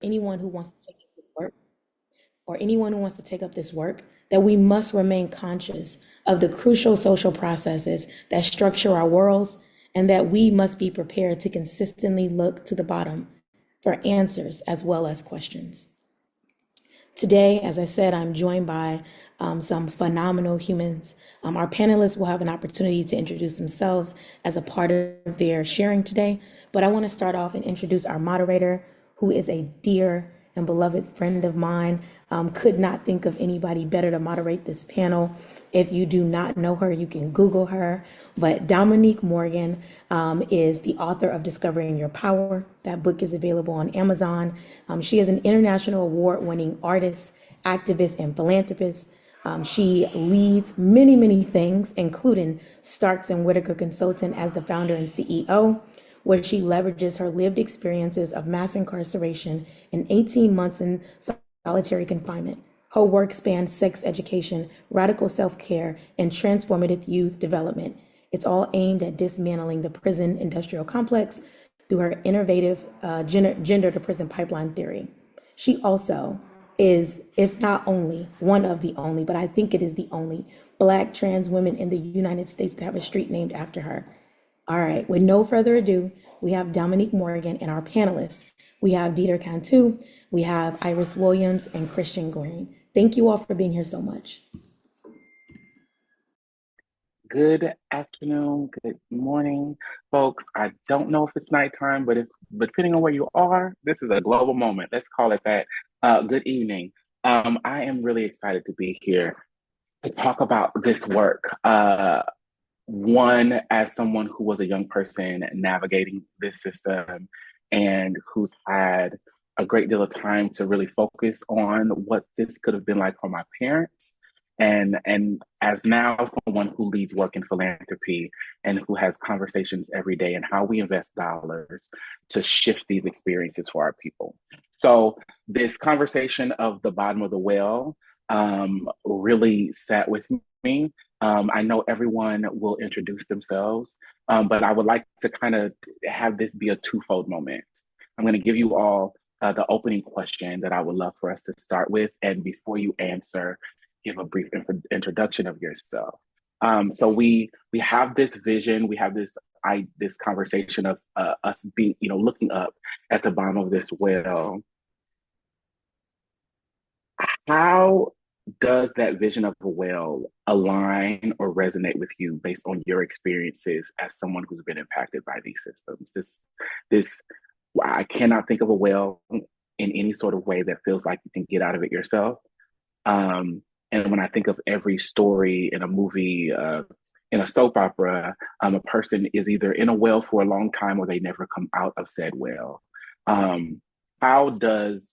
anyone who wants to take up this work, that we must remain conscious of the crucial social processes that structure our worlds, and that we must be prepared to consistently look to the bottom for answers as well as questions. Today, as I said, I'm joined by some phenomenal humans. Our panelists will have an opportunity to introduce themselves as a part of their sharing today. But I want to start off and introduce our moderator, who is a dear and beloved friend of mine. Could not think of anybody better to moderate this panel. If you do not know her, you can Google her. But Dominique Morgan is the author of Discovering Your Power. That book is available on Amazon. She is an international award-winning artist, activist, and philanthropist. She leads many, many things, including Starks and Whitiker Consulting as the founder and CEO, where she leverages her lived experiences of mass incarceration and 18 months in solitary confinement. Her work spans sex education, radical self-care, and transformative youth development. It's all aimed at dismantling the prison industrial complex through her innovative gender to prison pipeline theory. She also is, if not only, one of the only, but I think it is the only Black trans women in the United States to have a street named after her. All right, with no further ado, we have Dominique Morgan and our panelists. We have Dieter Cantu, we have Iris Williams, and Christian Green. Thank you all for being here so much. Good afternoon, good morning, folks. I don't know if it's nighttime, but depending on where you are, this is a global moment. Let's call it that. Good evening. I am really excited to be here to talk about this work. One, as someone who was a young person navigating this system and who's had a great deal of time to really focus on what this could have been like for my parents. And as now someone who leads work in philanthropy and who has conversations every day and how we invest dollars to shift these experiences for our people. So this conversation of the bottom of the well really sat with me. I know everyone will introduce themselves, but I would like to kind of have this be a twofold moment. I'm going to give you all the opening question that I would love for us to start with. And before you answer, give a brief introduction of yourself. So we have this vision, we have this conversation of us being, looking up at the bottom of this well. How does that vision of a well align or resonate with you based on your experiences as someone who's been impacted by these systems? This I cannot think of a well in any sort of way that feels like you can get out of it yourself. And when I think of every story in a movie, in a soap opera, a person is either in a well for a long time or they never come out of said well. How does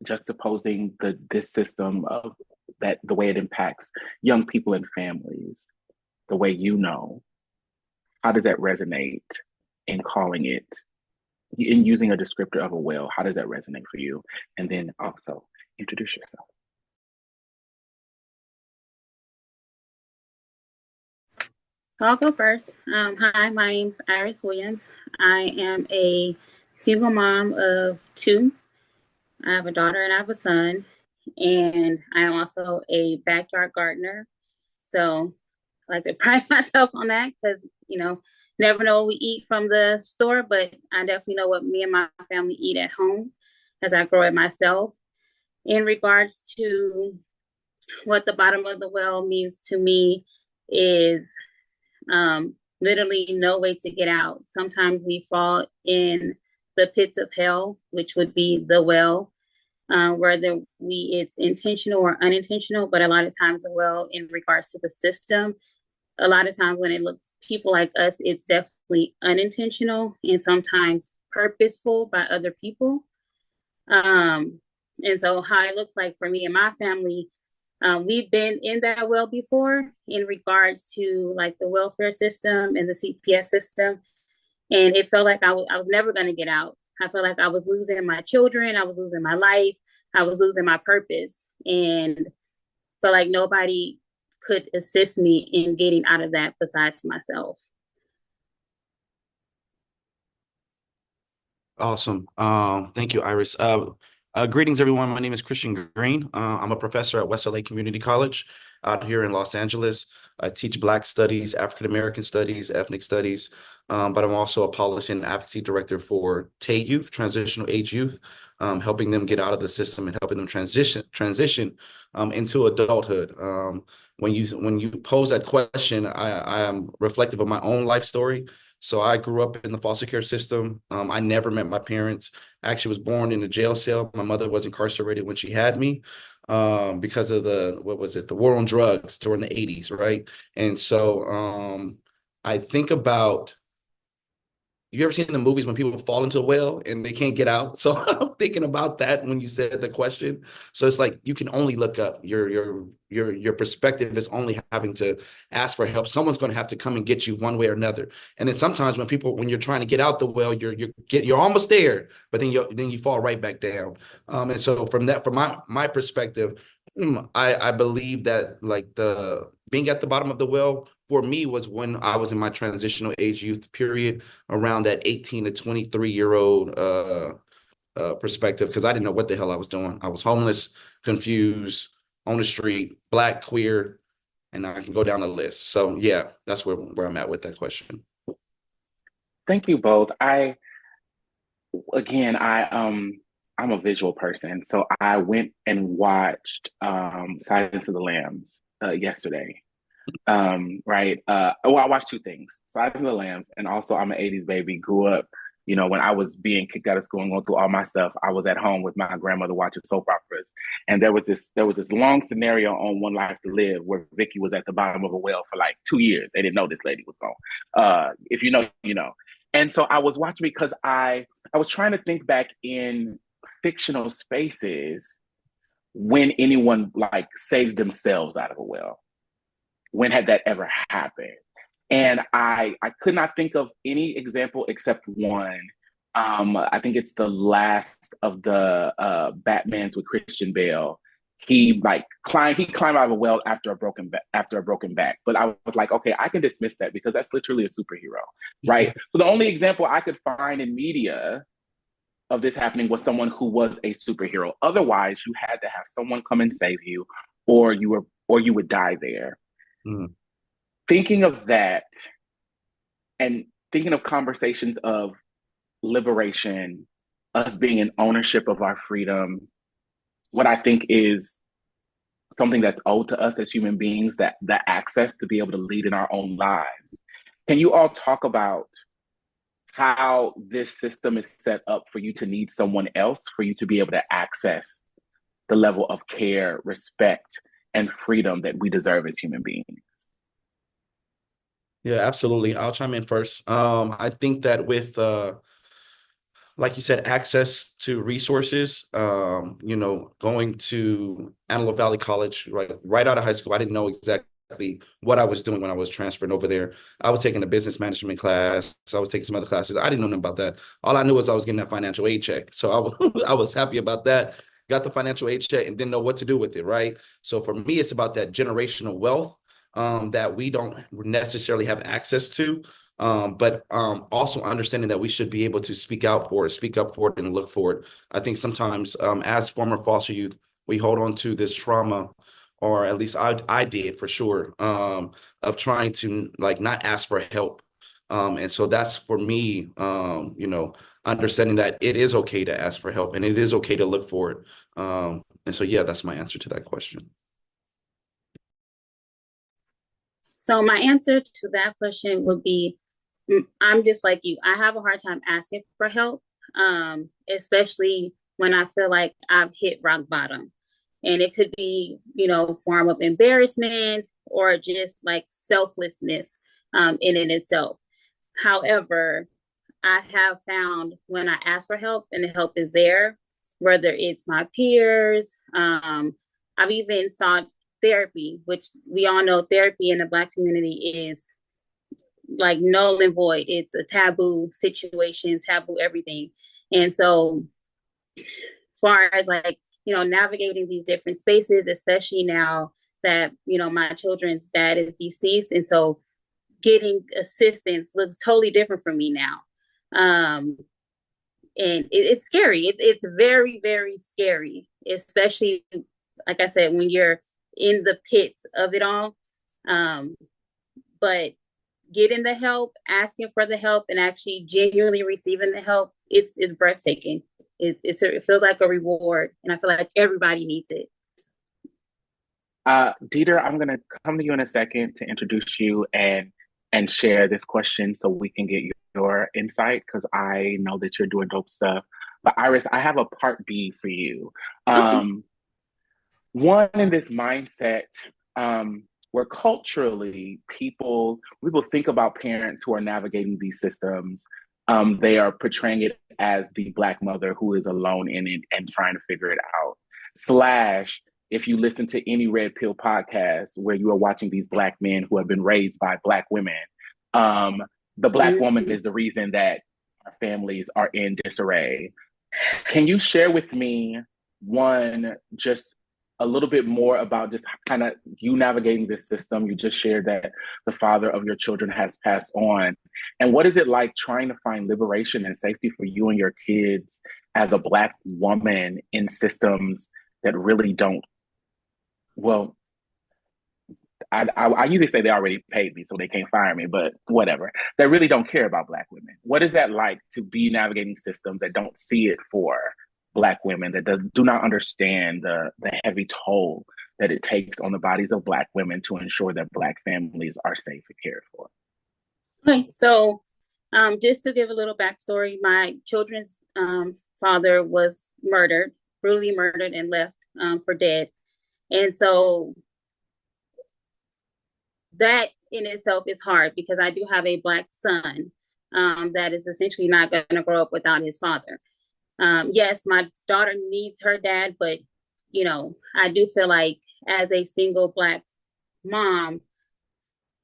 juxtaposing this system of that, the way it impacts young people and families, the way how does that resonate in calling it, in using a descriptor of a well? How does that resonate for you? And then also introduce yourself. I'll go first. Hi, my name's Iris Williams. I am a single mom of two. I have a daughter and I have a son, and I am also a backyard gardener. So I like to pride myself on that because, never know what we eat from the store, but I definitely know what me and my family eat at home as I grow it myself. In regards to what the bottom of the well means to me is literally no way to get out. Sometimes we fall in the pits of hell, which would be the well, whether it's intentional or unintentional, but a lot of times the well in regards to the system, a lot of times when it looks people like us, it's definitely unintentional and sometimes purposeful by other people. And so how it looks like for me and my family, we've been in that well before in regards to like the welfare system and the CPS system. And it felt like I was never going to get out. I felt like I was losing my children. I was losing my life. I was losing my purpose, and felt like nobody could assist me in getting out of that besides myself. Awesome. Thank you, Iris. Greetings, everyone. My name is Christian Green. I'm a professor at West LA Community College out here in Los Angeles. I teach Black Studies, African American Studies, Ethnic Studies, but I'm also a policy and advocacy director for TAY Youth, Transitional Age Youth, helping them get out of the system and helping them transition into adulthood. When you pose that question, I am reflective of my own life story. So I grew up in the foster care system. I never met my parents. I actually was born in a jail cell. My mother was incarcerated when she had me because of the war on drugs during the 80s, right? And so I think about, you ever seen the movies when people fall into a well and they can't get out? So I'm thinking about that when you said the question. So it's like you can only look up. Your perspective is only having to ask for help. Someone's going to have to come and get you one way or another. And then sometimes when you're trying to get out the well, you're almost there, but then you fall right back down. And so from my perspective, I believe that like the being at the bottom of the well for me was when I was in my transitional age youth period around that 18 to 23-year-old perspective, because I didn't know what the hell I was doing. I was homeless, confused, on the street, Black, queer, and I can go down the list. So yeah, that's where I'm at with that question. Thank you both. I'm a visual person, so I went and watched Silence of the Lambs yesterday. Right. Well, I watched two things: Silence of the Lambs, and also I'm an '80s baby. Grew up, when I was being kicked out of school and going through all my stuff. I was at home with my grandmother watching soap operas, and there was this long scenario on One Life to Live where Vicky was at the bottom of a well for like 2 years. They didn't know this lady was gone. If you know, you know. And so I was watching because I was trying to think back in fictional spaces when anyone like saved themselves out of a well. When had that ever happened? And I could not think of any example except one. I think it's the last of the Batmans with Christian Bale. He climbed out of a well after a broken back. But I was like, okay, I can dismiss that because that's literally a superhero, right? So the only example I could find in media of this happening was someone who was a superhero. Otherwise, you had to have someone come and save you, or you would die there. Mm. Thinking of that and thinking of conversations of liberation, us being in ownership of our freedom, what I think is something that's owed to us as human beings, that access to be able to lead in our own lives. Can you all talk about how this system is set up for you to need someone else for you to be able to access the level of care, respect, and freedom that we deserve as human beings? Yeah, absolutely. I'll chime in first. I think that with like you said, access to resources, going to Antelope Valley College, right out of high school, I didn't know exactly what I was doing when I was transferring over there. I was taking a business management class. I was taking some other classes. I didn't know nothing about that. All I knew was I was getting that financial aid check. So I was happy about that. Got the financial aid check and didn't know what to do with it, right? So for me, it's about that generational wealth that we don't necessarily have access to. But also understanding that we should be able to speak up for it, and look for it. I think sometimes as former foster youth, we hold on to this trauma, or at least I did for sure, of trying to like not ask for help. And so that's for me, understanding that it is okay to ask for help and it is okay to look for it. And so, yeah, that's my answer to that question. So my answer to that question would be, I'm just like you. I have a hard time asking for help, especially when I feel like I've hit rock bottom. And it could be, form of embarrassment or just like selflessness in and itself. However, I have found when I ask for help and the help is there, whether it's my peers, I've even sought therapy, which we all know therapy in the Black community is like null and void. It's a taboo situation, taboo everything. And so far as like, navigating these different spaces, especially now that, my children's dad is deceased. And so getting assistance looks totally different for me now. it's scary. It's very, very scary, especially, like I said, when you're in the pits of it all. But getting the help, asking for the help, and actually genuinely receiving the help, it's breathtaking. It feels like a reward, and I feel like everybody needs it. Dieter, I'm going to come to you in a second to introduce you and share this question so we can get your insight, because I know that you're doing dope stuff. But Iris, I have a part B for you. One, in this mindset, where culturally we will think about parents who are navigating these systems. They are portraying it as the Black mother who is alone in it and trying to figure it out. Slash, if you listen to any Red Pill podcast where you are watching these Black men who have been raised by Black women, the Black woman is the reason that our families are in disarray. Can you share with me, one, just a little bit more about just kind of you navigating this system? You just shared that the father of your children has passed on. And what is it like trying to find liberation and safety for you and your kids as a Black woman in systems that really don't, well, I usually say they already paid me, so they can't fire me, but whatever. They really don't care about Black women. What is that like to be navigating systems that don't see it for Black women, that do not understand the heavy toll that it takes on the bodies of Black women to ensure that Black families are safe and cared for? Okay, so just to give a little backstory, my children's father was murdered, brutally murdered, and left for dead. And so that in itself is hard, because I do have a Black son that is essentially not going to grow up without his father. Yes, my daughter needs her dad, but, you know, I do feel like as a single Black mom,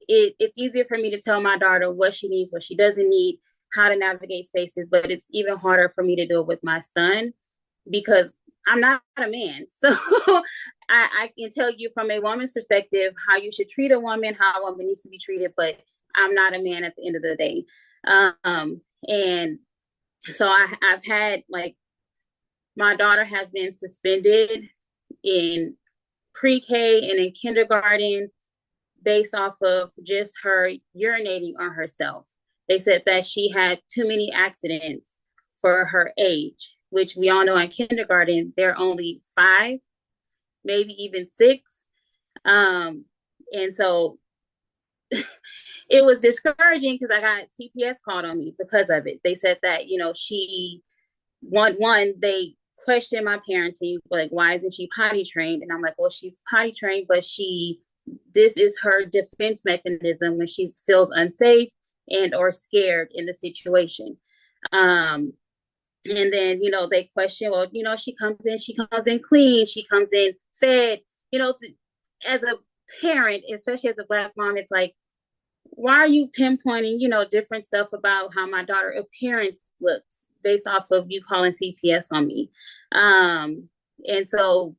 it's easier for me to tell my daughter what she needs, what she doesn't need, how to navigate spaces, but it's even harder for me to do it with my son, because I'm not a man. So I can tell you from a woman's perspective how you should treat a woman, how a woman needs to be treated, but I'm not a man at the end of the day. And so I've had, like, my daughter has been suspended in pre-K and in kindergarten based off of just her urinating on herself. They said that she had too many accidents for her age, which we all know in kindergarten, they're only 5, maybe even 6. And so it was discouraging, because I got CPS called on me because of it. They said that, you know, they questioned my parenting, like, why isn't she potty trained? And I'm like, well, she's potty trained, but this is her defense mechanism when she feels unsafe and or scared in the situation. And then, you know, they question, well, you know, she comes in clean, she comes in fed, you know. As a parent, especially as a Black mom, it's like, why are you pinpointing, you know, different stuff about how my daughter appearance looks based off of you calling CPS on me? And so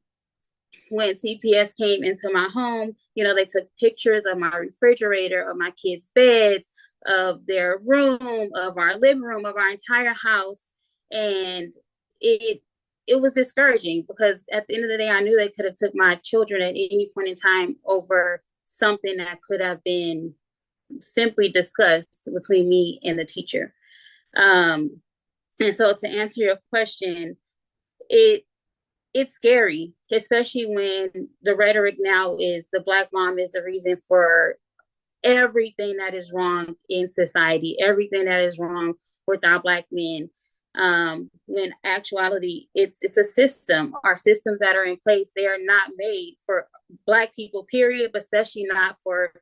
when CPS came into my home, you know, they took pictures of my refrigerator, of my kids' beds, of their room, of our living room, of our entire house. And it was discouraging, because at the end of the day, I knew they could have took my children at any point in time over something that could have been simply discussed between me and the teacher. And so to answer your question, it's scary, especially when the rhetoric now is the Black mom is the reason for everything that is wrong in society, everything that is wrong with our Black men. When actuality, it's a system. Our systems that are in place, they are not made for Black people, period, but especially not for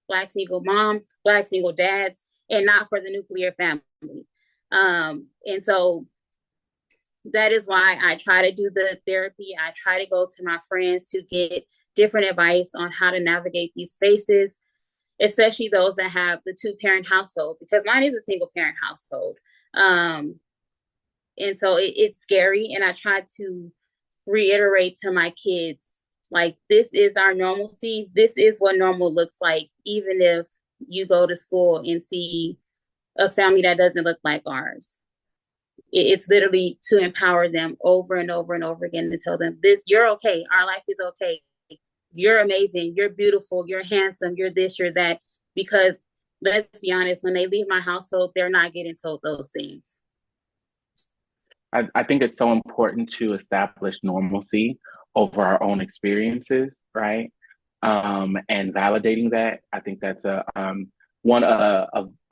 Black single moms, Black single dads, and not for the nuclear family. And so that is why I try to do the therapy. I try to go to my friends to get different advice on how to navigate these spaces, especially those that have the 2-parent household, because mine is a single parent household. And so it's scary. And I try to reiterate to my kids, like, this is our normalcy. This is what normal looks like, even if you go to school and see a family that doesn't look like ours. It's literally to empower them over and over and over again to tell them this, you're okay. Our life is okay. You're amazing. You're beautiful. You're handsome. You're this, you're that. Because let's be honest, when they leave my household, they're not getting told those things. I think it's so important to establish normalcy over our own experiences, right? And validating that. I think that's a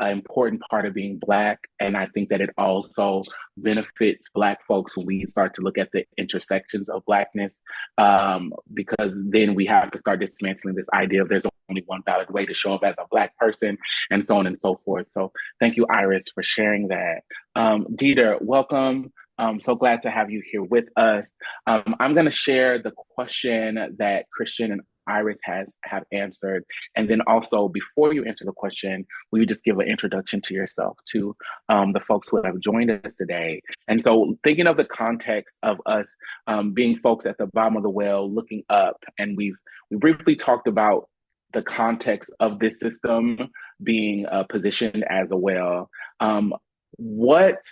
important part of being Black, and I think that it also benefits Black folks when we start to look at the intersections of Blackness, because then we have to start dismantling this idea of there's only one valid way to show up as a Black person, and so on and so forth. So thank you, Iris, for sharing that. Dieter, welcome. So glad to have you here with us. I'm going to share the question that Christian and Iris have answered. And then also, before you answer the question, will you just give an introduction to yourself to the folks who have joined us today? And so thinking of the context of us being folks at the bottom of the well, looking up, and we briefly talked about the context of this system being positioned as a well. What,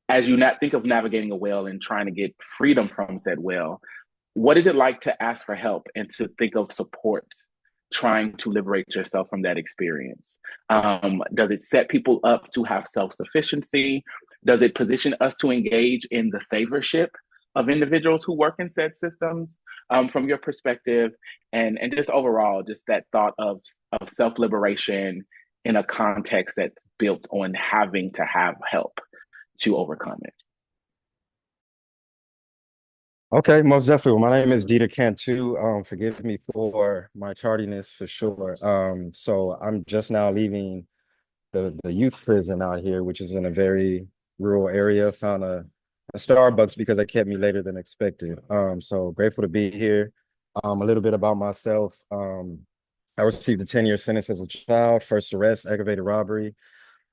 as you think of navigating a well and trying to get freedom from said well, what is it like to ask for help and to think of support trying to liberate yourself from that experience? Does it set people up to have self-sufficiency? Does it position us to engage in the saviorship of individuals who work in said systems, from your perspective? And just overall, just that thought of self-liberation in a context that's built on having to have help to overcome it. Okay, most definitely. My name is Dieter Cantu. Forgive me for my tardiness for sure. So I'm just now leaving the youth prison out here, which is in a very rural area. Found a Starbucks because they kept me later than expected. So grateful to be here. A little bit about myself. I received a 10-year sentence as a child, first arrest, aggravated robbery.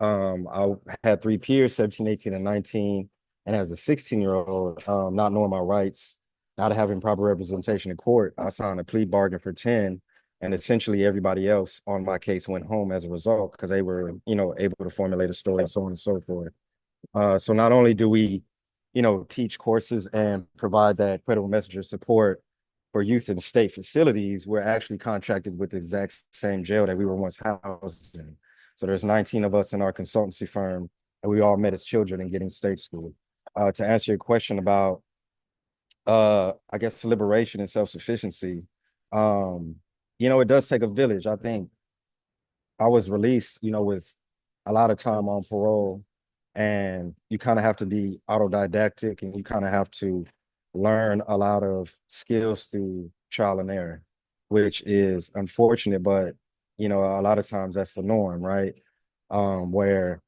I had 3 peers, 17, 18, and 19. And as a 16-year-old, not knowing my rights, not having proper representation in court, I signed a plea bargain for 10. And essentially everybody else on my case went home as a result because they were, able to formulate a story and so on and so forth. So not only do we, teach courses and provide that credible messenger support for youth in state facilities, we're actually contracted with the exact same jail that we were once housed in. So there's 19 of us in our consultancy firm, and we all met as children in getting state school. To answer your question about, I guess, liberation and self-sufficiency, it does take a village. I think I was released, with a lot of time on parole, and you kind of have to be autodidactic, and you kind of have to learn a lot of skills through trial and error, which is unfortunate, but a lot of times that's the norm, right? Where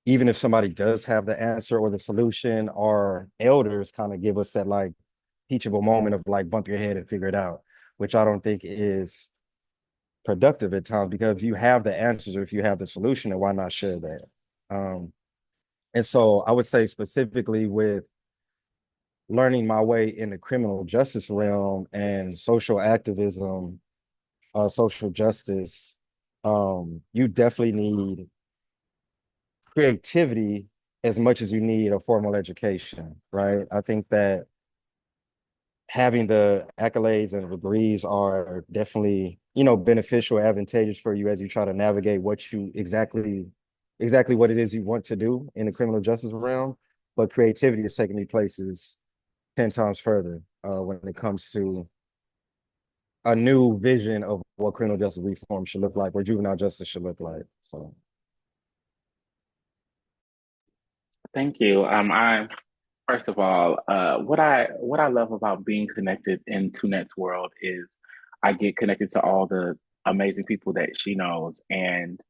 even if somebody does have the answer or the solution, our elders kind of give us that like teachable moment of like bump your head and figure it out, which I don't think is productive at times, because if you have the answers or if you have the solution, then why not share that? And so I would say specifically with learning my way in the criminal justice realm and social activism, social justice, you definitely need creativity as much as you need a formal education, right? I think that having the accolades and degrees are definitely, beneficial, advantageous for you as you try to navigate what you exactly what it is you want to do in the criminal justice realm. But creativity is taking me places 10 times further when it comes to a new vision of what criminal justice reform should look like, or juvenile justice should look like. So Thank you. I First of all, what I love about being connected in Tunet's world is I get connected to all the amazing people that she knows, and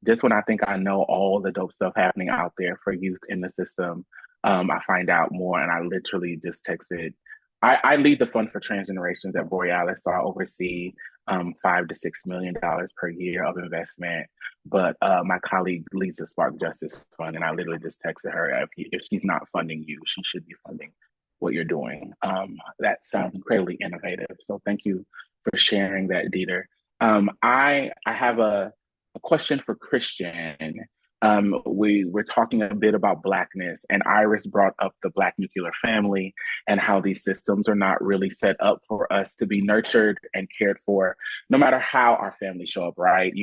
just when I think I know all the dope stuff happening out there for youth in the system, I find out more, and I literally just texted. I lead the Fund for Transgenerations at Borealis, so I oversee $5 to $6 million per year of investment. But my colleague leads the Spark Justice Fund, and I literally just texted her, if she's not funding you, she should be funding what you're doing. That sounds incredibly innovative. So thank you for sharing that, Dieter. I have a question for Christian. We were talking a bit about Blackness, and Iris brought up the Black nuclear family and how these systems are not really set up for us to be nurtured and cared for, no matter how our families show up, right?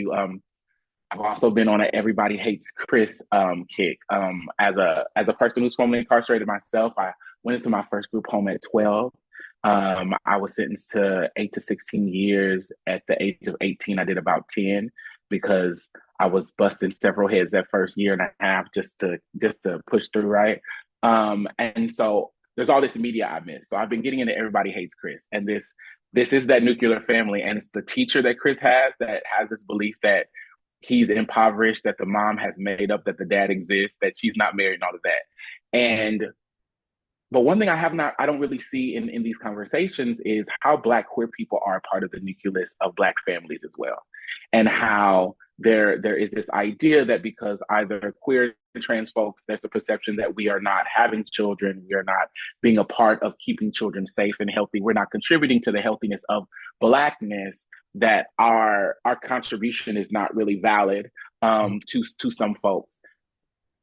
I've also been on an everybody hates Chris kick. As a person who's formerly incarcerated myself, I went into my first group home at 12. I was sentenced to 8 to 16 years. At the age of 18, I did about 10 because I was busting several heads that first year and a half just to push through, right? And so there's all this media I missed. So I've been getting into Everybody Hates Chris, and this is that nuclear family, and it's the teacher that Chris has that has this belief that he's impoverished, that the mom has made up that the dad exists, that she's not married, and all of that. And but one thing I don't really see in these conversations is how Black queer people are a part of the nucleus of Black families as well. And how there is this idea that because either queer and trans folks, there's a perception that we are not having children, we are not being a part of keeping children safe and healthy, we're not contributing to the healthiness of Blackness, that our contribution is not really valid to some folks.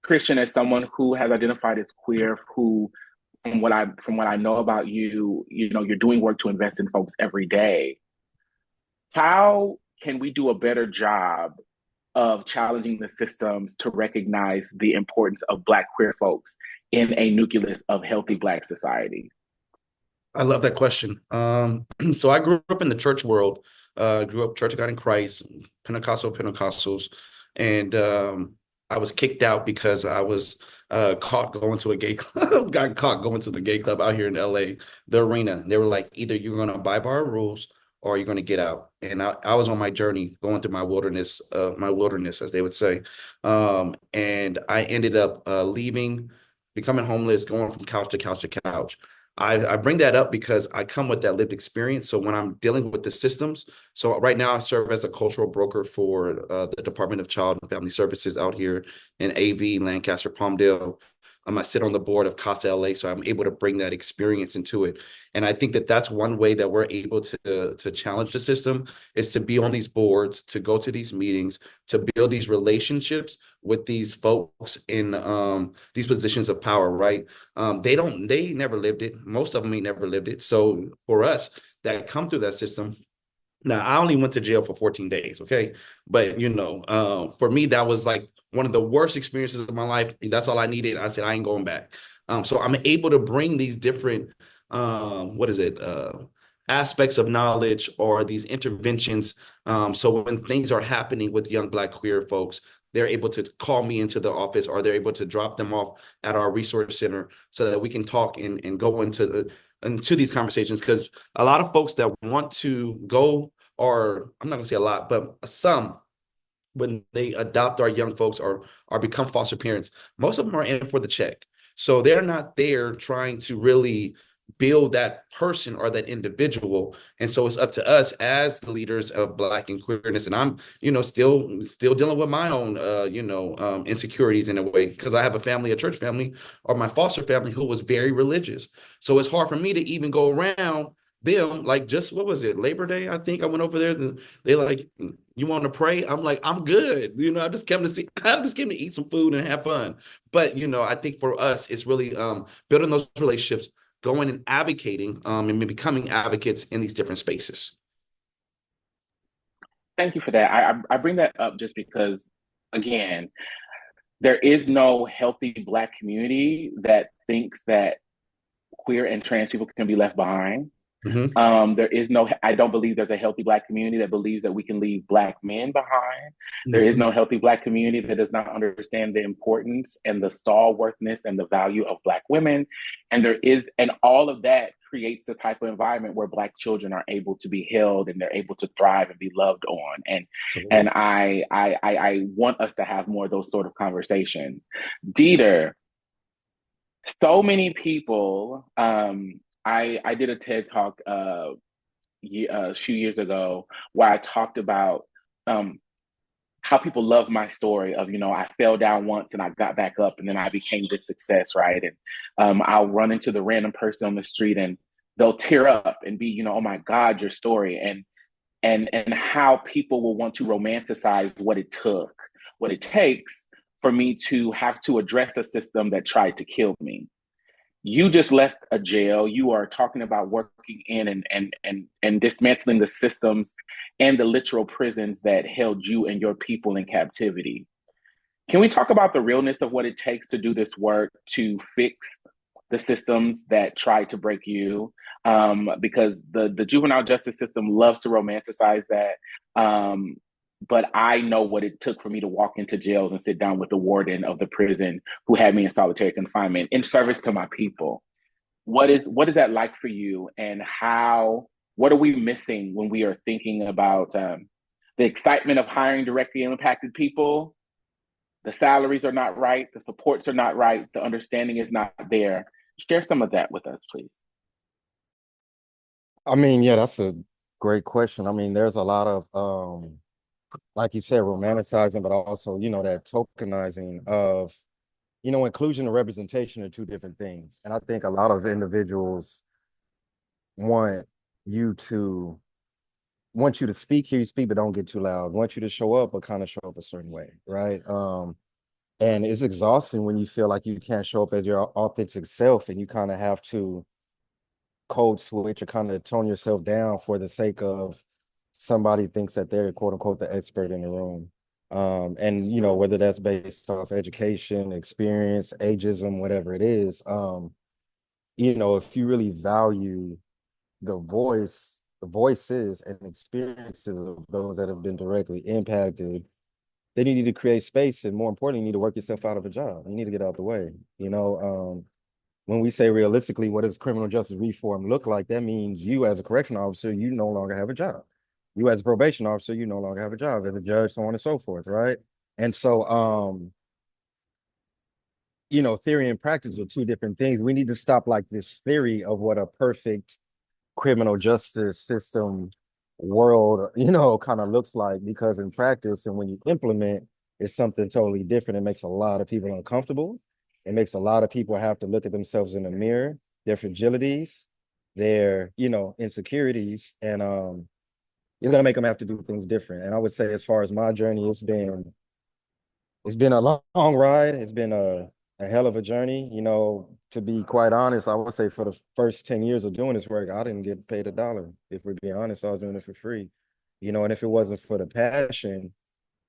Christian, as someone who has identified as queer, who from what I know about you, you're doing work to invest in folks every day. How can we do a better job of challenging the systems to recognize the importance of Black queer folks in a nucleus of healthy Black society? I love that question. So I grew up in the church world, grew up Church of God in Christ, Pentecostals, and I was kicked out because I was caught going to a gay club, got caught going to the gay club out here in LA, the Arena. They were like, either you're going to abide by our rules or you're going to get out. And I was on my journey, going through my wilderness, as they would say. And I ended up leaving, becoming homeless, going from couch to couch to couch. I bring that up because I come with that lived experience. So when I'm dealing with the systems, so right now I serve as a cultural broker for the Department of Child and Family Services out here in AV, Lancaster, Palmdale. I sit on the board of CASA LA, so I'm able to bring that experience into it. And I think that that's one way that we're able to challenge the system, is to be on these boards, to go to these meetings, to build these relationships with these folks in these positions of power, right? They never lived it. Most of them ain't never lived it. So for us that come through that system, now, I only went to jail for 14 days, okay? But, for me, that was like one of the worst experiences of my life. That's all I needed. I said, I ain't going back. So I'm able to bring these different, aspects of knowledge or these interventions. So when things are happening with young Black queer folks, they're able to call me into the office, or they're able to drop them off at our resource center so that we can talk and go into these conversations. Because a lot of folks that want to go, or I'm not gonna say a lot, but some, when they adopt our young folks or become foster parents, most of them are in for the check. So they're not there trying to really build that person or that individual. And so it's up to us as the leaders of Black and queerness. And I'm, still dealing with my own, insecurities in a way, because I have a church family, or my foster family, who was very religious. So it's hard for me to even go around them. Like, just what was it, Labor Day? I think I went over there. They like, you want to pray? I'm like, I'm good. I just came to eat some food and have fun. But I think for us, it's really building those relationships, going and advocating, and becoming advocates in these different spaces. Thank you for that. I bring that up just because, again, there is no healthy Black community that thinks that queer and trans people can be left behind. Mm-hmm. I don't believe there's a healthy Black community that believes that we can leave Black men behind. Mm-hmm. There is no healthy Black community that does not understand the importance and the stalwartness and the value of Black women. And all of that creates the type of environment where Black children are able to be held and they're able to thrive and be loved on. And I want us to have more of those sort of conversations. Dieter, so many people, I did a TED Talk a few years ago where I talked about how people love my story of, I fell down once and I got back up and then I became this success, right? And I'll run into the random person on the street and they'll tear up and be, oh my God, your story. And how people will want to romanticize what it takes for me to have to address a system that tried to kill me. You just left a jail. You are talking about working in and dismantling the systems and the literal prisons that held you and your people in captivity. Can we talk about the realness of what it takes to do this work to fix the systems that try to break you? Because the juvenile justice system loves to romanticize that. But I know what it took for me to walk into jails and sit down with the warden of the prison who had me in solitary confinement in service to my people. What is that like for you, and what are we missing when we are thinking about the excitement of hiring directly impacted people? The salaries are not right, the supports are not right, the understanding is not there. Share some of that with us, please. I mean, yeah, that's a great question. I mean, there's a lot of like you said, romanticizing, but also, that tokenizing of, inclusion and representation are two different things. And I think a lot of individuals want you to speak, hear you speak, but don't get too loud. Want you to show up, but kind of show up a certain way, right? And it's exhausting when you feel like you can't show up as your authentic self, and you kind of have to code switch or kind of tone yourself down for the sake of somebody thinks that they're quote unquote the expert in the room. And whether that's based off education, experience, ageism, whatever it is, if you really value the voices and experiences of those that have been directly impacted, then you need to create space, and more importantly, you need to work yourself out of a job. You need to get out the way. When we say realistically, what does criminal justice reform look like? That means you as a correctional officer, you no longer have a job. You as a probation officer, you no longer have a job. As a judge, so on and so forth, right? And so, theory and practice are two different things. We need to stop like this theory of what a perfect criminal justice system world, kind of looks like, because in practice and when you implement, it's something totally different. It makes a lot of people uncomfortable. It makes a lot of people have to look at themselves in the mirror, their fragilities, their, insecurities, and it's gonna make them have to do things different. And I would say, as far as my journey, it's been a long ride. It's been a hell of a journey. To be quite honest, I would say for the first 10 years of doing this work, I didn't get paid $1. If we're being honest, I was doing it for free. And if it wasn't for the passion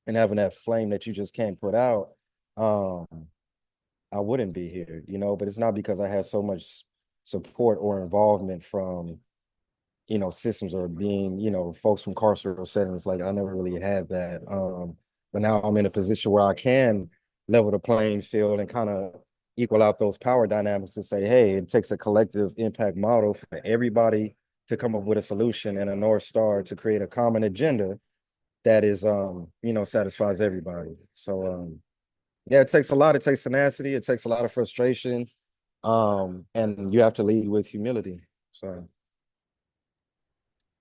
and having that flame that you just can't put out, I wouldn't be here, but it's not because I had so much support or involvement from, systems, or being, folks from carceral settings. Like, I never really had that. But now I'm in a position where I can level the playing field and kind of equal out those power dynamics and say, hey, it takes a collective impact model for everybody to come up with a solution and a North Star to create a common agenda that is, satisfies everybody. So, yeah, it takes a lot. It takes tenacity. It takes a lot of frustration. And you have to lead with humility. So.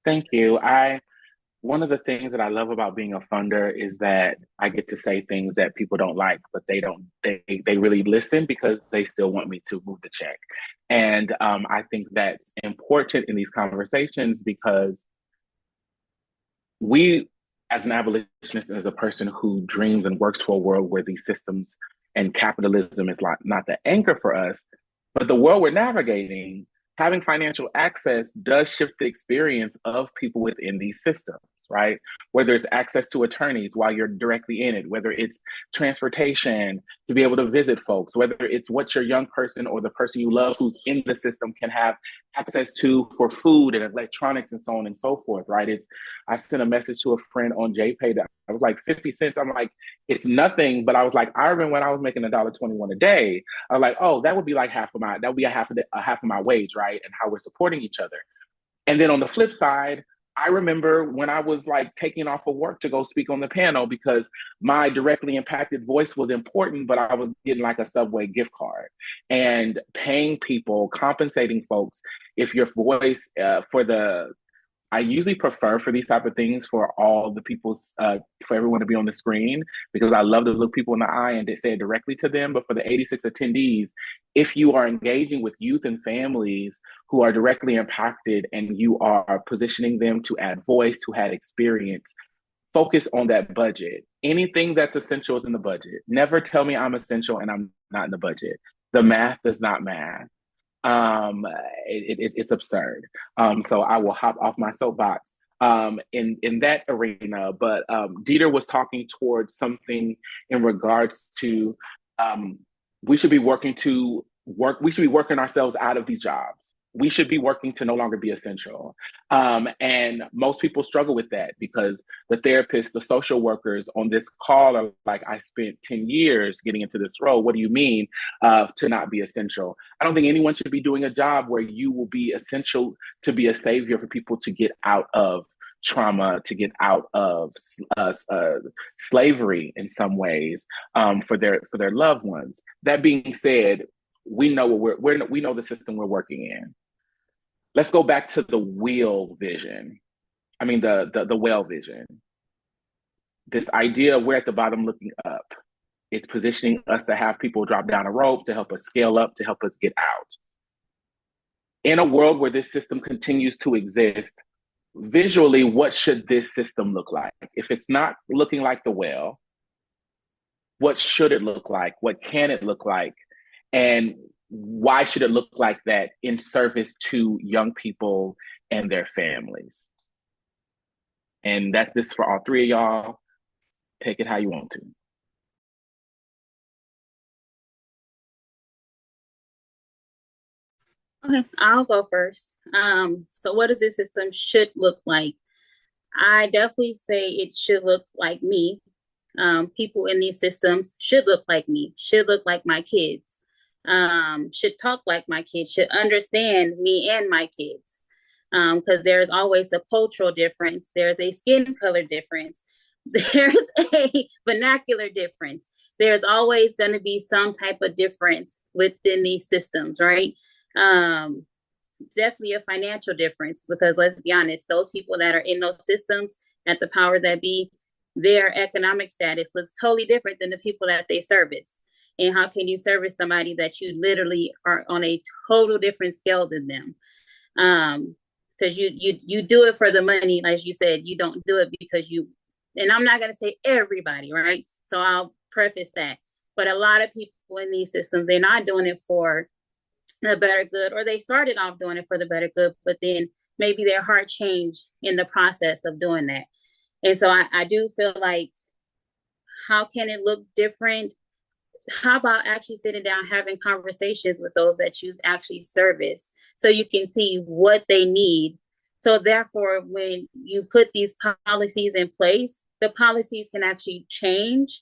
Thank you. One of the things that I love about being a funder is that I get to say things that people don't like, but they really listen because they still want me to move the check. And I think that's important in these conversations, because we, as an abolitionist and as a person who dreams and works for a world where these systems and capitalism is not the anchor for us, but the world we're navigating, having financial access does shift the experience of people within these systems, right? Whether it's access to attorneys while you're directly in it, whether it's transportation to be able to visit folks, whether it's what your young person or the person you love who's in the system can have access to for food and electronics and so on and so forth, right? I sent a message to a friend on JPay that I was like 50 cents. I'm like, it's nothing, but I was like, I remember when I was making $1.21 a day, I was like, oh, that would be like half of my wage, right? And how we're supporting each other. And then on the flip side, I remember when I was like taking off of work to go speak on the panel because my directly impacted voice was important, but I was getting like a Subway gift card and paying people, compensating folks if your voice I usually prefer for these type of things for all the people, for everyone to be on the screen, because I love to look people in the eye and say it directly to them. But for the 86 attendees, if you are engaging with youth and families who are directly impacted and you are positioning them to add voice, to add experience, focus on that budget. Anything that's essential is in the budget. Never tell me I'm essential and I'm not in the budget. The math does not math. Um, it's absurd. So I will hop off my soapbox in that arena. But Dieter was talking towards something in regards to we should be working to work. We should be working ourselves out of these jobs. We should be working to no longer be essential. And most people struggle with that because the therapists, the social workers on this call are like, I spent 10 years getting into this role. What do you mean to not be essential? I don't think anyone should be doing a job where you will be essential to be a savior for people to get out of trauma, to get out of slavery in some ways for their loved ones. That being said, we know we know the system we're working in. Let's go back to the wheel vision. I mean, the whale vision. This idea of we're at the bottom looking up. It's positioning us to have people drop down a rope to help us scale up, to help us get out. In a world where this system continues to exist, visually, what should this system look like? If it's not looking like the whale, what should it look like? What can it look like? And why should it look like that in service to young people and their families? And that's this for all three of y'all. Take it how you want to. Okay, I'll go first. So what does this system should look like? I definitely say it should look like me. People in these systems should look like me, should look like my kids, should talk like my kids, should understand me and my kids. Because there's always a cultural difference, there's a skin color difference, there's a vernacular difference. There's always going to be some type of difference within these systems, right? Definitely a financial difference, because let's be honest, those people that are in those systems at the powers that be, their economic status looks totally different than the people that they service. And how can you service somebody that you literally are on a total different scale than them? Because you do it for the money, as you said. You don't do it because you, and I'm not going to say everybody, right? So I'll preface that. But a lot of people in these systems, they're not doing it for the better good, or they started off doing it for the better good, but then maybe their heart changed in the process of doing that. And so I do feel like, how can it look different? How about actually sitting down, having conversations with those that you actually service, so you can see what they need. So therefore, when you put these policies in place, the policies can actually change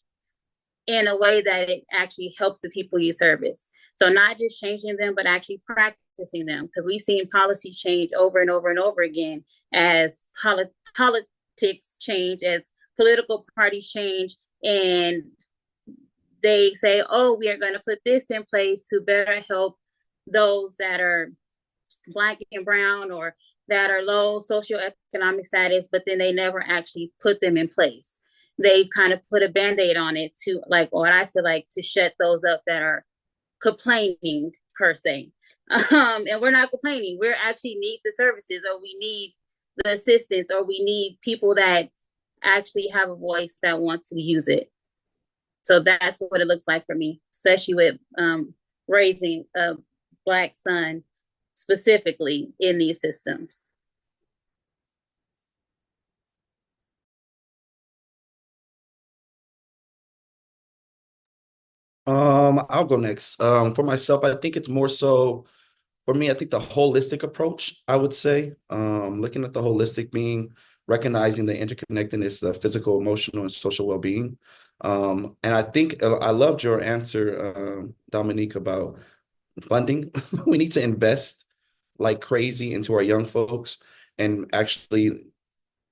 in a way that it actually helps the people you service. So not just changing them, but actually practicing them. Because we've seen policy change over and over and over again as politics change, as political parties change, and they say, oh, we are going to put this in place to better help those that are Black and brown, or that are low socioeconomic status, but then they never actually put them in place. They kind of put a Band-Aid on it to, like, what I feel like, to shut those up that are complaining per se. And we're not complaining. We actually need the services, or we need the assistance, or we need people that actually have a voice that want to use it. So that's what it looks like for me, especially with raising a Black son specifically in these systems. I'll go next. For myself, I think it's more so, for me, I think the holistic approach, I would say, looking at the holistic being, recognizing the interconnectedness of physical, emotional, and social well-being. And I think I loved your answer, Dominique, about funding. We need to invest like crazy into our young folks and actually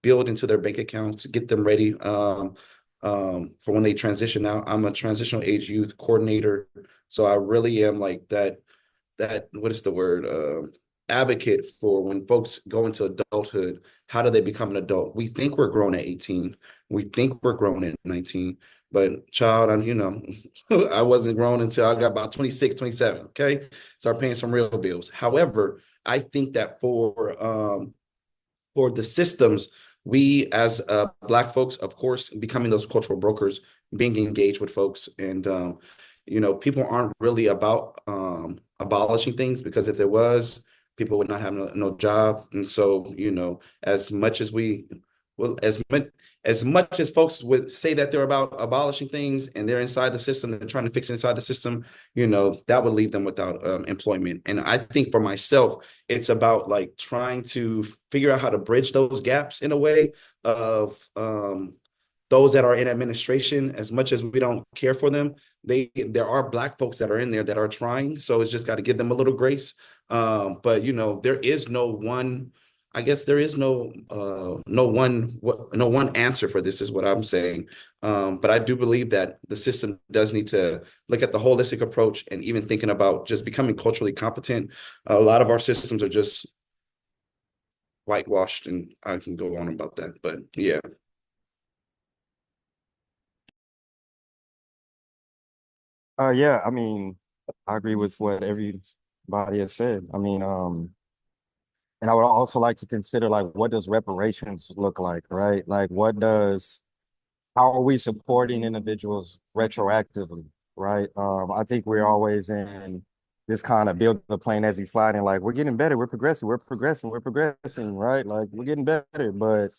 build into their bank accounts, get them ready for when they transition out. I'm a transitional age youth coordinator, so I really am like that what is the word, advocate for when folks go into adulthood. How do they become an adult? We think we're grown at 18, we think we're grown at 19, but child, I wasn't grown until I got about 26, 27. Okay, start paying some real bills. However, I think that for the systems we as Black folks, of course, becoming those cultural brokers, being engaged with folks, and people aren't really about abolishing things, because if there was, people would not have no job. And so, as much as we, well, as much as folks would say that they're about abolishing things and they're inside the system and trying to fix it inside the system, that would leave them without employment. And I think for myself, it's about like trying to figure out how to bridge those gaps in a way of those that are in administration. As much as we don't care for them, there are Black folks that are in there that are trying. So it's just got to give them a little grace. But there is no one. I guess there is no one answer for this, is what I'm saying. But I do believe that the system does need to look at the holistic approach, and even thinking about just becoming culturally competent. A lot of our systems are just whitewashed, and I can go on about that. But yeah. Yeah, I mean, I agree with what everybody has said. I mean, and I would also like to consider, like, what does reparations look like, right? Like, how are we supporting individuals retroactively, right? I think we're always in this kind of build the plane as you fly, and like, we're getting better, we're progressing, right? Like, we're getting better, but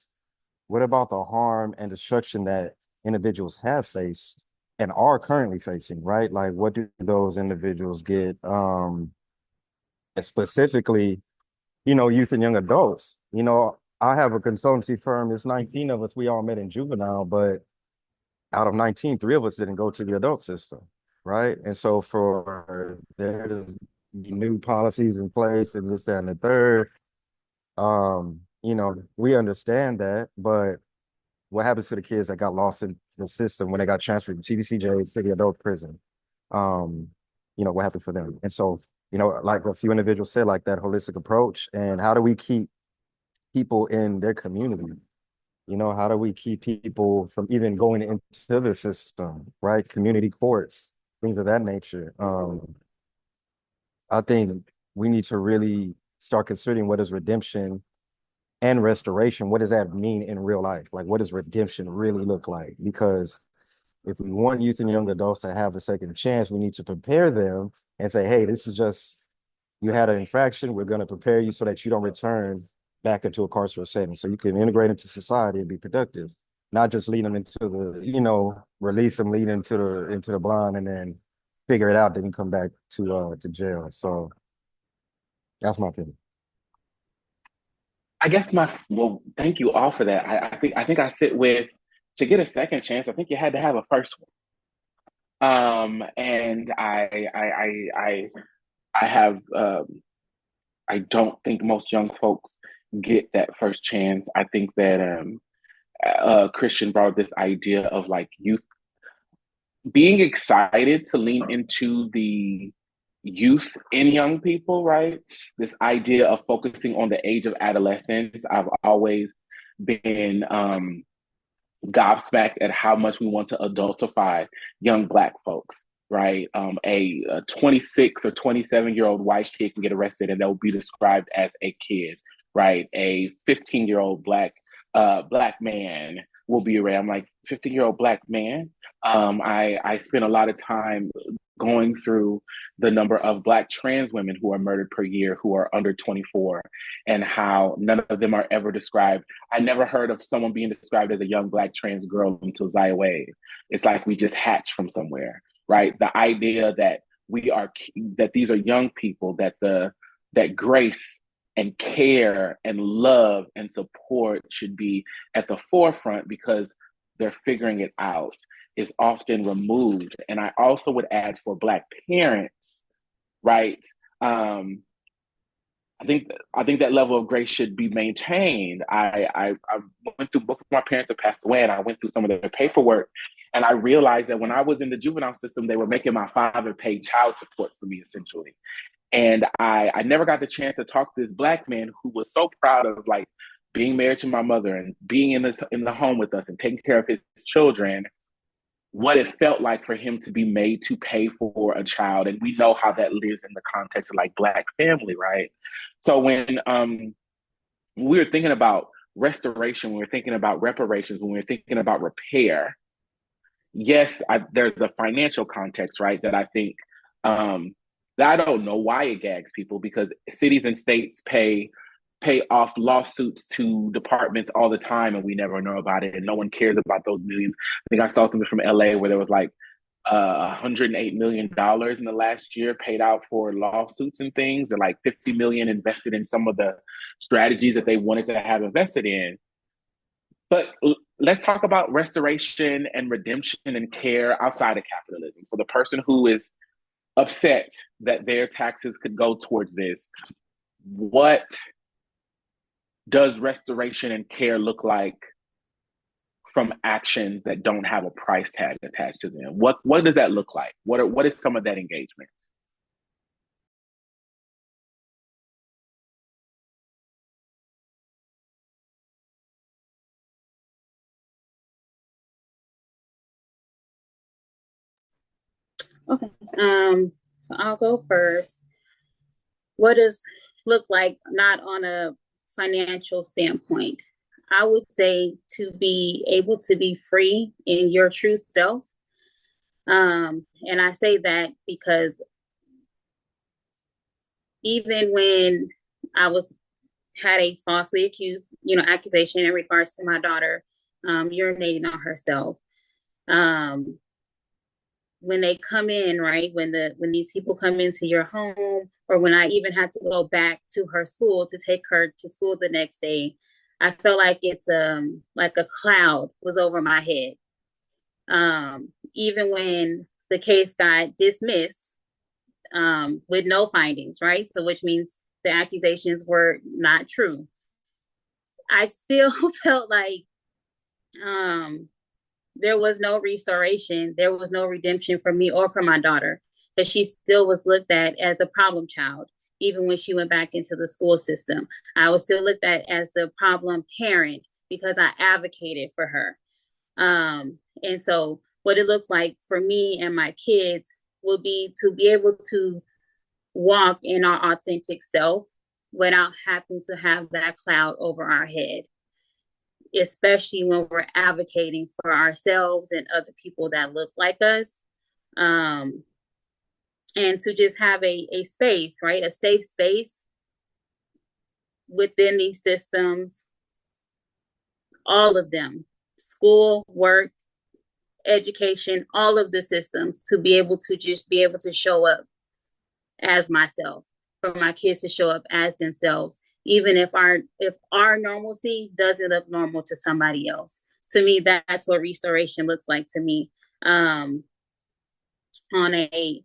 what about the harm and destruction that individuals have faced and are currently facing, right? Like, what do those individuals get? Specifically, youth and young adults. I have a consultancy firm. It's 19 of us. We all met in juvenile, but out of 19, 3 of us didn't go to the adult system, right? And so for there to be new policies in place and this, that, and the third, we understand that, but what happens to the kids that got lost in the system when they got transferred to TDCJ to the adult prison? What happened for them? And so, like a few individuals said, like that holistic approach, and how do we keep people in their community? How do we keep people from even going into the system, right? Community courts, things of that nature. I think we need to really start considering what is redemption and restoration. What does that mean in real life? Like, what does redemption really look like? Because if we want youth and young adults to have a second chance, we need to prepare them and say, hey, this is just, you had an infraction. We're going to prepare you so that you don't return back into a carceral setting, so you can integrate into society and be productive, not just lead them into release them, lead them into the blind, and then figure it out, then come back to jail. So that's my opinion. I guess thank you all for that. I think I sit with, to get a second chance, I think you had to have a first one. And I have, I don't think most young folks get that first chance. I think that Christian brought this idea of like youth being excited to lean into the youth in young people, right? This idea of focusing on the age of adolescence. I've always been gobsmacked at how much we want to adultify young Black folks, right? A 26 or 27-year-old white kid can get arrested and they'll be described as a kid, right? A 15-year-old Black man will be around. I'm like, 15-year-old Black man? I spent a lot of time going through the number of Black trans women who are murdered per year who are under 24, and how none of them are ever described. I never heard of someone being described as a young Black trans girl until Zaya Wade. It's like we just hatched from somewhere, right? The idea that these are young people, that grace and care and love and support should be at the forefront because they're figuring it out, is often removed. And I also would add, for Black parents, right? I think that level of grace should be maintained. I went through, both of my parents have passed away, and I went through some of their paperwork, and I realized that when I was in the juvenile system, they were making my father pay child support for me, essentially. And I never got the chance to talk to this Black man who was so proud of like being married to my mother and being in the home with us and taking care of his children, what it felt like for him to be made to pay for a child. And we know how that lives in the context of like Black family, right? So when we were thinking about restoration, when we're thinking about reparations, when we're thinking about repair, yes, there's a financial context, right? That I think that I don't know why it gags people, because cities and states pay off lawsuits to departments all the time, and we never know about it, and no one cares about those millions. I think I saw something from LA where there was like $108 million in the last year paid out for lawsuits and things, and like 50 million invested in some of the strategies that they wanted to have invested in. But let's talk about restoration and redemption and care outside of capitalism. For the person who is upset that their taxes could go towards this, what does restoration and care look like from actions that don't have a price tag attached to them? What does that look like? What is some of that engagement? Okay. So I'll go first. What does look like, not on a financial standpoint? I would say to be able to be free in your true self. And I say that because even when I had a falsely accused, accusation in regards to my daughter urinating on herself, when they come in, right, when these people come into your home, or when I even had to go back to her school to take her to school the next day, I felt like it's like a cloud was over my head. Even when the case got dismissed with no findings, right? So which means the accusations were not true. I still felt like there was no restoration, there was no redemption for me or for my daughter, because she still was looked at as a problem child. Even when she went back into the school system, I was still looked at as the problem parent because I advocated for her. And so what it looks like for me and my kids will be to be able to walk in our authentic self without having to have that cloud over our head, especially when we're advocating for ourselves and other people that look like us. And to just have a space, right? A safe space within these systems, all of them, school, work, education, all of the systems, to be able to show up as myself, for my kids to show up as themselves, even if our normalcy doesn't look normal to somebody else. To me, that's what restoration looks like to me, on a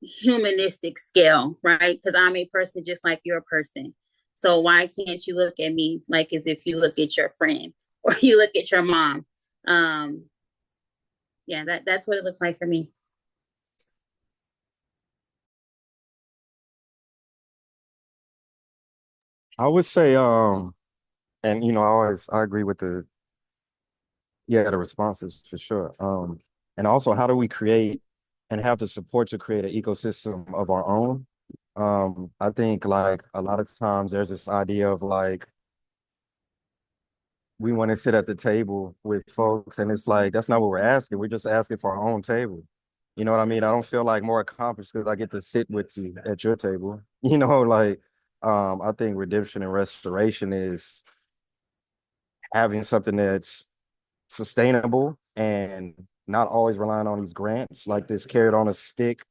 humanistic scale, right? Because I'm a person just like you're a person. So why can't you look at me like as if you look at your friend or you look at your mom? Yeah, that's what it looks like for me. I would say, and I agree with the responses for sure. And also, how do we create and have the support to create an ecosystem of our own? I think like a lot of times there's this idea of like we want to sit at the table with folks, and it's like that's not what we're asking. We're just asking for our own table. You know what I mean? I don't feel like more accomplished because I get to sit with you at your table. I think redemption and restoration is having something that's sustainable and not always relying on these grants, like this carrot on a stick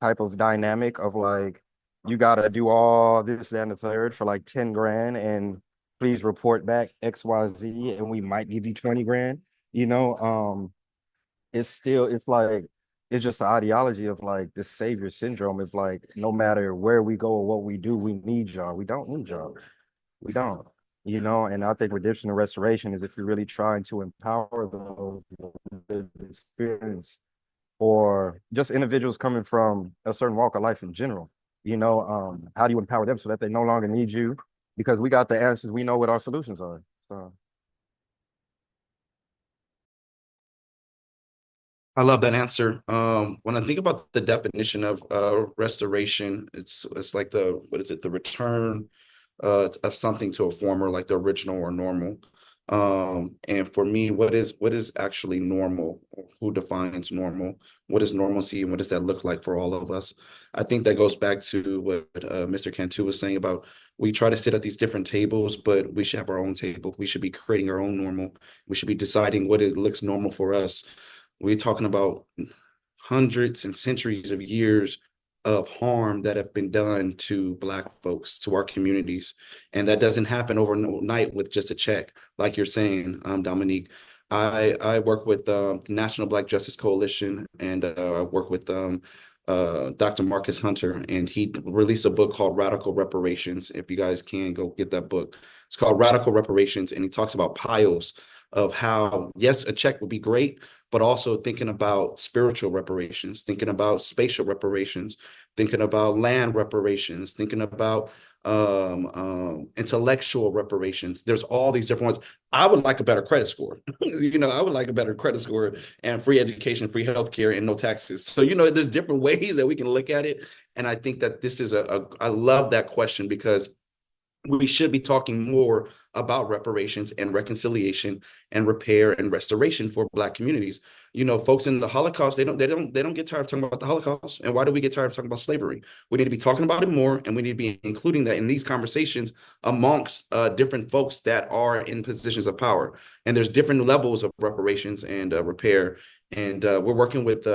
type of dynamic of like, you got to do all this, that, and the third for like 10 grand, and please report back XYZ, and we might give you 20 grand. It's like, it's just the ideology of like this savior syndrome of like, no matter where we go or what we do, we need y'all. We don't need y'all. We don't, and I think redemption and restoration is if you're really trying to empower the experience or just individuals coming from a certain walk of life in general, how do you empower them so that they no longer need you? Because we got the answers, we know what our solutions are. So I love that answer. When I think about the definition of restoration, it's like what is it? The return of something to a former, like the original or normal. And for me, what is actually normal? Who defines normal? What is normalcy, and what does that look like for all of us? I think that goes back to what Mr. Cantu was saying about we try to sit at these different tables, but we should have our own table. We should be creating our own normal. We should be deciding what it looks normal for us. We're talking about hundreds and centuries of years of harm that have been done to Black folks, to our communities. And that doesn't happen overnight with just a check, like you're saying, Dominique. I work with the National Black Justice Coalition, and I work with Dr. Marcus Hunter, and he released a book called Radical Reparations. If you guys can go get that book, it's called Radical Reparations, and he talks about piles of how, yes, a check would be great, but also thinking about spiritual reparations, thinking about spatial reparations, thinking about land reparations, thinking about intellectual reparations. There's all these different ones. I would like a better credit score. I would like a better credit score and free education, free healthcare, and no taxes. So, there's different ways that we can look at it. And I think that this is I love that question, because we should be talking more about reparations and reconciliation and repair and restoration for Black communities. Folks in the Holocaust, they don't get tired of talking about the Holocaust. And why do we get tired of talking about slavery? We need to be talking about it more, and we need to be including that in these conversations amongst different folks that are in positions of power. And there's different levels of reparations and repair. And we're working with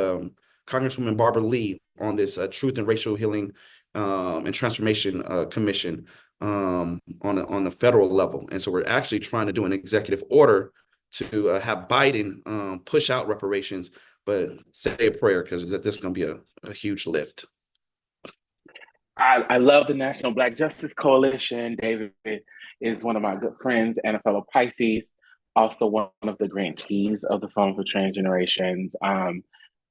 Congresswoman Barbara Lee on this Truth and Racial Healing and Transformation Commission on a federal level. And so we're actually trying to do an executive order to have Biden push out reparations, but say a prayer, because this is going to be a huge lift. I love the National Black Justice Coalition. David is one of my good friends and a fellow Pisces, also one of the grantees of the Fund for Transgenerations.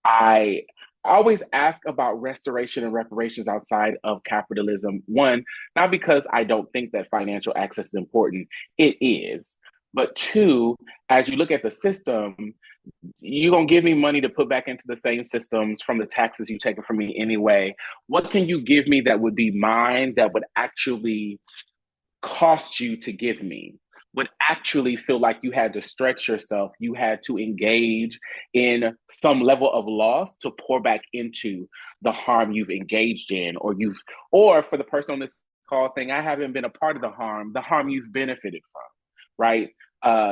I always ask about restoration and reparations outside of capitalism. One, not because I don't think that financial access is important, it is. But two, as you look at the system, you're going to give me money to put back into the same systems from the taxes you've taken from me anyway. What can you give me that would be mine, that would actually cost you to give me, would actually feel like you had to stretch yourself, you had to engage in some level of loss to pour back into the harm you've engaged in, or for the person on this call saying, I haven't been a part of the harm you've benefited from, right?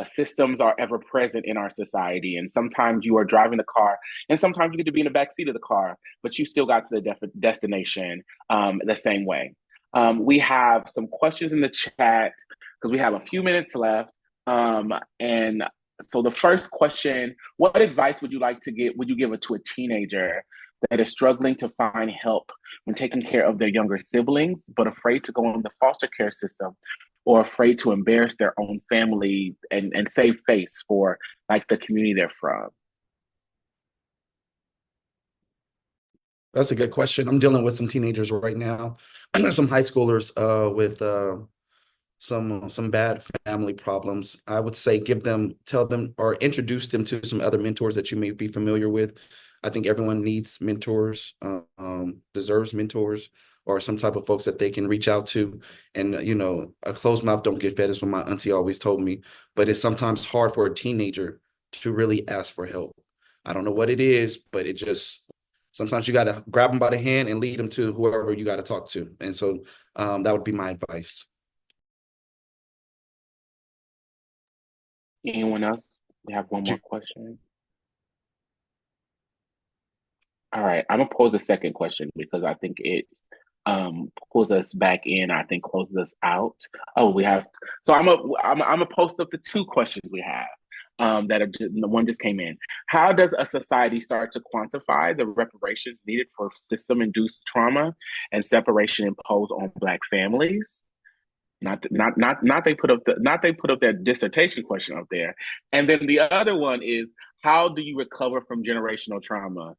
Systems are ever present in our society, and sometimes you are driving the car, and sometimes you get to be in the back seat of the car, but you still got to the destination the same way. We have some questions in the chat because we have a few minutes left. And so the first question, what advice would you give it to a teenager that is struggling to find help when taking care of their younger siblings, but afraid to go in the foster care system, or afraid to embarrass their own family and save face for like the community they're from? That's a good question. I'm dealing with some teenagers right now, some high schoolers with some bad family problems. I would say tell them, or introduce them to some other mentors that you may be familiar with. I think everyone needs mentors, deserves mentors, or some type of folks that they can reach out to. And, a closed mouth don't get fed is what my auntie always told me. But it's sometimes hard for a teenager to really ask for help. I don't know what it is, but sometimes you got to grab them by the hand and lead them to whoever you got to talk to. And so that would be my advice. Anyone else? We have one more question. All right, I'm gonna pose a second question because I think it pulls us back in. I think closes us out. Oh, we have. So I'm gonna post up the two questions we have. One just came in. How does a society start to quantify the reparations needed for system-induced trauma and separation imposed on Black families? Not they put up that dissertation question up there. And then the other one is, how do you recover from generational trauma?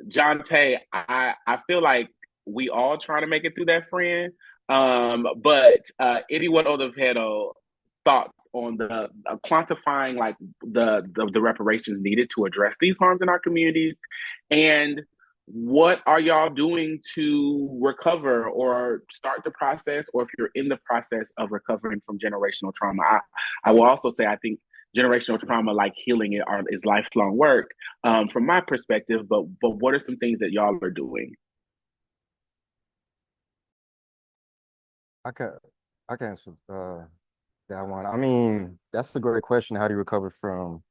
John Tay, I feel like we all trying to make it through that, friend. But anyone on the panel thoughts on the quantifying like the reparations needed to address these harms in our communities, and what are y'all doing to recover or start the process, or if you're in the process of recovering from generational trauma? I will also say I think generational trauma, like healing it, is lifelong work from my perspective. But what are some things that y'all are doing? I can I can answer that one. I mean, that's a great question. How do you recover from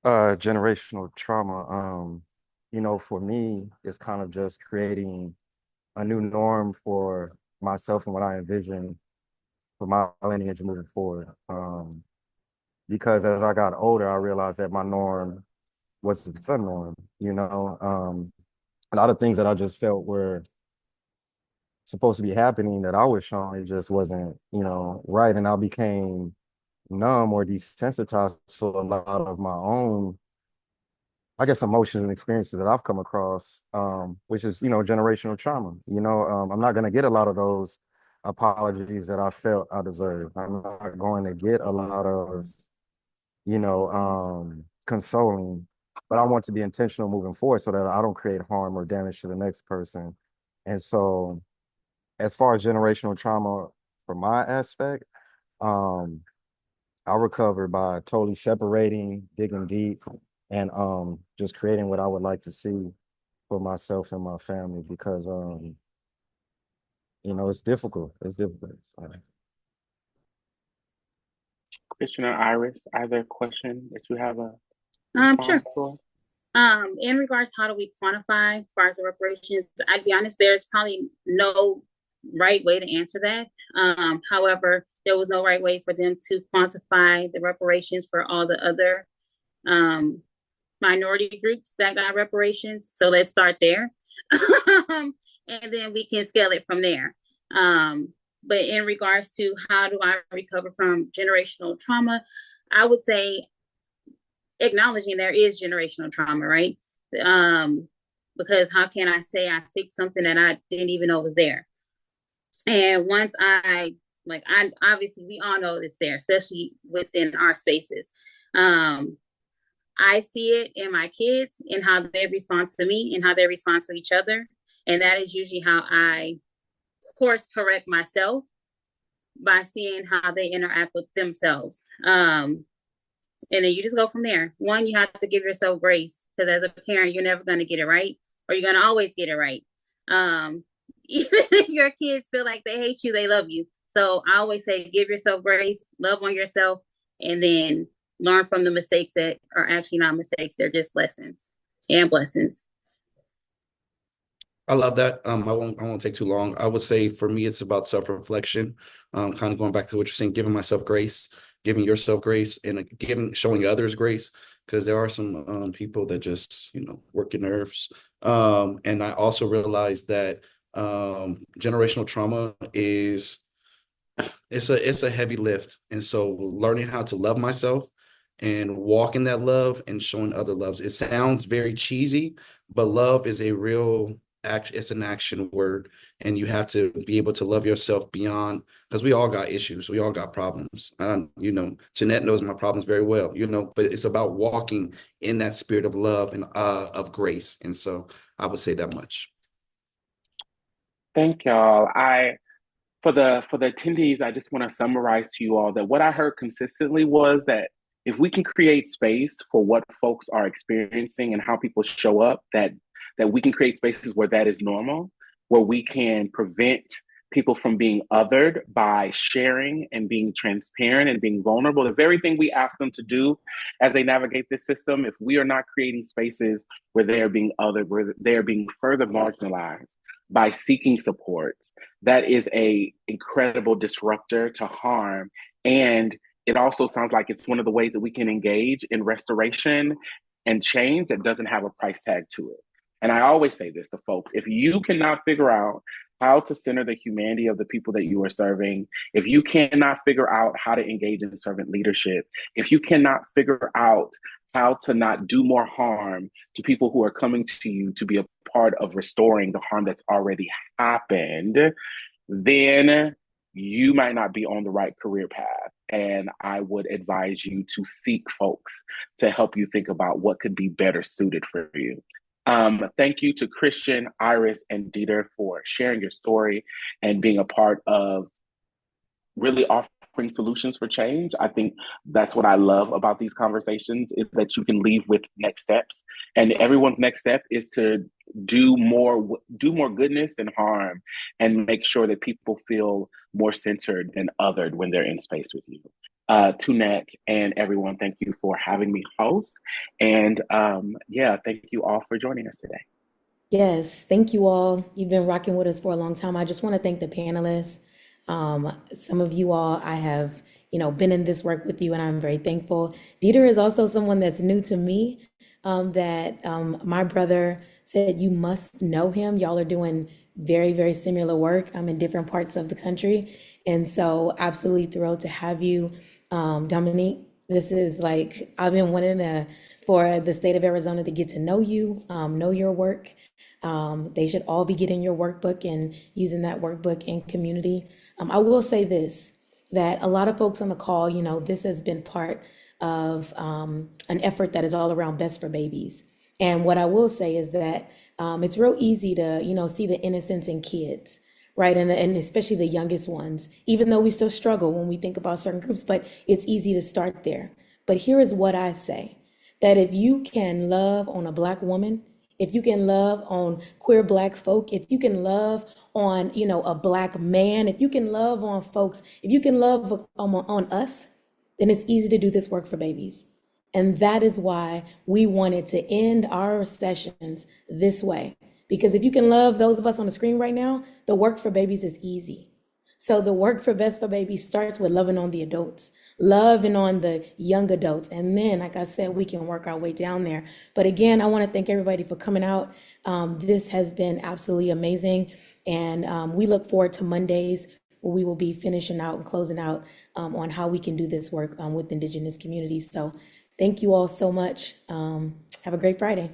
generational trauma? For me, it's kind of just creating a new norm for myself and what I envision for my lineage moving forward. Because as I got older, I realized that my norm was the norm. A lot of things that I just felt were supposed to be happening that I was shown, it just wasn't, right. And I became numb or desensitized to a lot of my own, I guess, emotions and experiences that I've come across, which is, generational trauma. I'm not going to get a lot of those apologies that I felt I deserved. I'm not going to get a lot of, consoling, but I want to be intentional moving forward so that I don't create harm or damage to the next person. And so, as far as generational trauma, from my aspect, um, I recover by totally separating, digging deep, and just creating what I would like to see for myself and my family because it's difficult. It's difficult. Christian or Iris, either question that you have a Sure. response for? In regards to how do we quantify as far as the reparations, I'd be honest, there's probably no right way to answer that. However, there was no right way for them to quantify the reparations for all the other minority groups that got reparations. So let's start there. And then we can scale it from there. But in regards to how do I recover from generational trauma, I would say acknowledging there is generational trauma, right? Because how can I say I fixed something that I didn't even know was there? And once I obviously we all know it's there, especially within our spaces. I see it in my kids and how they respond to me and how they respond to each other. And that is usually how I course correct myself, by seeing how they interact with themselves. And then you just go from there. One, you have to give yourself grace because as a parent, you're never going to get it right, or you're going to always get it right. Even if your kids feel like they hate you, they love you. So I always say, give yourself grace, love on yourself, and then learn from the mistakes that are actually not mistakes. They're just lessons and blessings. I love that. I won't take too long. I would say for me, it's about self-reflection. Kind of going back to what you're saying, giving myself grace, giving yourself grace, and showing others grace, because there are some people that just work your nerves. And I also realized that generational trauma is it's a heavy lift, and so learning how to love myself and walk in that love and showing other loves. It sounds very cheesy, but love is a real action. It's an action word, and you have to be able to love yourself beyond, because we all got issues, we all got problems. Jeanette knows my problems very well. But it's about walking in that spirit of love and of grace, and so I would say that much. Thank y'all. For the attendees, I just want to summarize to you all that what I heard consistently was that if we can create space for what folks are experiencing and how people show up, that we can create spaces where that is normal, where we can prevent people from being othered by sharing and being transparent and being vulnerable. The very thing we ask them to do as they navigate this system, if we are not creating spaces where they are being othered, where they are being further marginalized by seeking supports, that is a incredible disruptor to harm. And it also sounds like it's one of the ways that we can engage in restoration and change that doesn't have a price tag to it. And I always say this to folks, if you cannot figure out how to center the humanity of the people that you are serving, if you cannot figure out how to engage in servant leadership, if you cannot figure out how to not do more harm to people who are coming to you to be a part of restoring the harm that's already happened, then you might not be on the right career path. And I would advise you to seek folks to help you think about what could be better suited for you. Thank you to Christian, Iris, and Dieter for sharing your story and being a part of really offering solutions for change. I think that's what I love about these conversations is that you can leave with next steps. And everyone's next step is to do more goodness than harm and make sure that people feel more centered and othered when they're in space with you. Tunette and everyone, thank you for having me host. And yeah, thank you all for joining us today. Yes, thank you all. You've been rocking with us for a long time. I just want to thank the panelists. Some of you all, I have, been in this work with you, and I'm very thankful. Dieter is also someone that's new to me, that my brother said, you must know him. Y'all are doing very, very similar work. I'm in different parts of the country. And so absolutely thrilled to have you, Dominique. This is like, I've been wanting for the state of Arizona to get to know you, know your work. They should all be getting your workbook and using that workbook in community. I will say this, that a lot of folks on the call, this has been part of an effort that is all around Best for Babies. And what I will say is that it's real easy to, see the innocence in kids, right? And especially the youngest ones, even though we still struggle when we think about certain groups, but it's easy to start there. But here is what I say, that if you can love on a Black woman, if you can love on queer Black folk, if you can love on, a Black man, if you can love on folks, if you can love on us, then it's easy to do this work for babies. And that is why we wanted to end our sessions this way. Because if you can love those of us on the screen right now, the work for babies is easy. So the work for Best for Babies starts with loving on the adults, loving on the young adults. And then, like I said, we can work our way down there. But again, I want to thank everybody for coming out. This has been absolutely amazing. And we look forward to Mondays where we will be finishing out and closing out on how we can do this work with Indigenous communities. So thank you all so much. Have a great Friday.